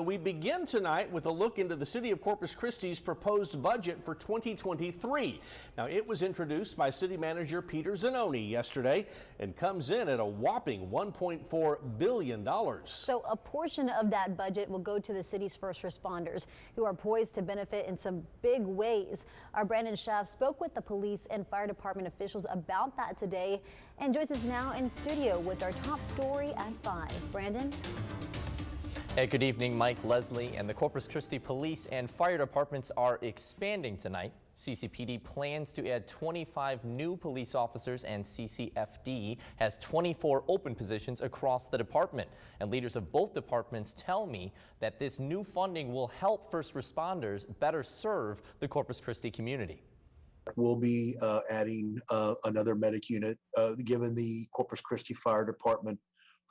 We begin tonight with a look into the city of Corpus Christi's proposed budget for 2023. Now, it was introduced by City Manager Peter Zanoni yesterday and comes in at a whopping $1.4 billion. So a portion of that budget will go to the city's first responders, who are poised to benefit in some big ways. Our Brandon Schaff spoke with the police and fire department officials about that today and joins us now in studio with our top story at 5. Brandon? Hey, good evening. Mike, Leslie, and the Corpus Christi Police and Fire Departments are expanding tonight. CCPD plans to add 25 new police officers, and CCFD has 24 open positions across the department. And leaders of both departments tell me that this new funding will help first responders better serve the Corpus Christi community. We'll be adding another medic unit, given the Corpus Christi Fire Department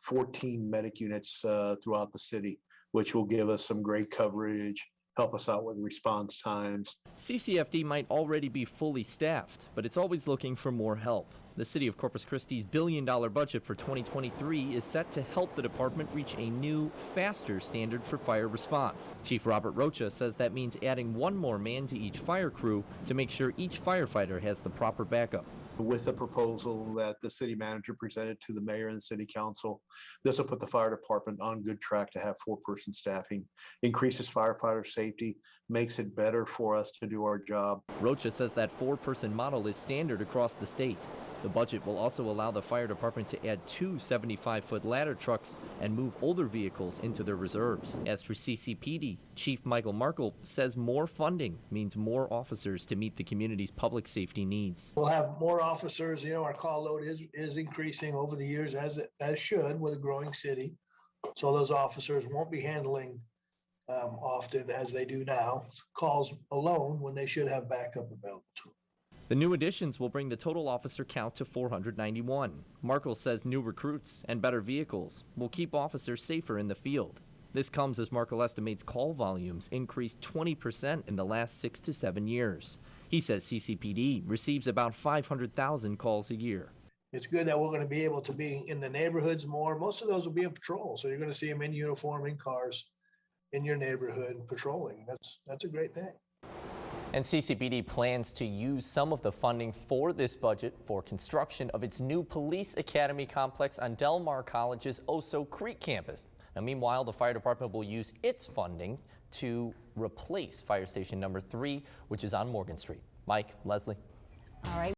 14 medic units throughout the city, which will give us some great coverage, help us out with response times. CCFD might already be fully staffed, but it's always looking for more help. The city of Corpus Christi's $1 billion budget for 2023 is set to help the department reach a new, faster standard for fire response. Chief Robert Rocha says that means adding one more man to each fire crew to make sure each firefighter has the proper backup. With the proposal that the city manager presented to the mayor and the city council, this will put the fire department on good track to have 4-person staffing, increases firefighter safety, makes it better for us to do our job. Rocha says that 4-person model is standard across the state. The budget will also allow the fire department to add 2 75-foot ladder trucks and move older vehicles into their reserves. As for CCPD, Chief Michael Markle says more funding means more officers to meet the community's public safety needs. We'll have more officers. You know, our call load is increasing over the years, as should with a growing city. So those officers won't be handling often as they do now calls alone when they should have backup available to them. The new additions will bring the total officer count to 491. Markle says new recruits and better vehicles will keep officers safer in the field. This comes as Markle estimates call volumes increased 20% in the last 6 to 7 years. He says CCPD receives about 500,000 calls a year. It's good that we're going to be able to be in the neighborhoods more. Most of those will be in patrol, so you're going to see them in uniform, in cars, in your neighborhood patrolling. That's a great thing. And CCPD plans to use some of the funding for this budget for construction of its new police academy complex on Del Mar College's Oso Creek campus. Now, meanwhile, the fire department will use its funding to replace fire station number 3, which is on Morgan Street. Mike, Leslie. All right.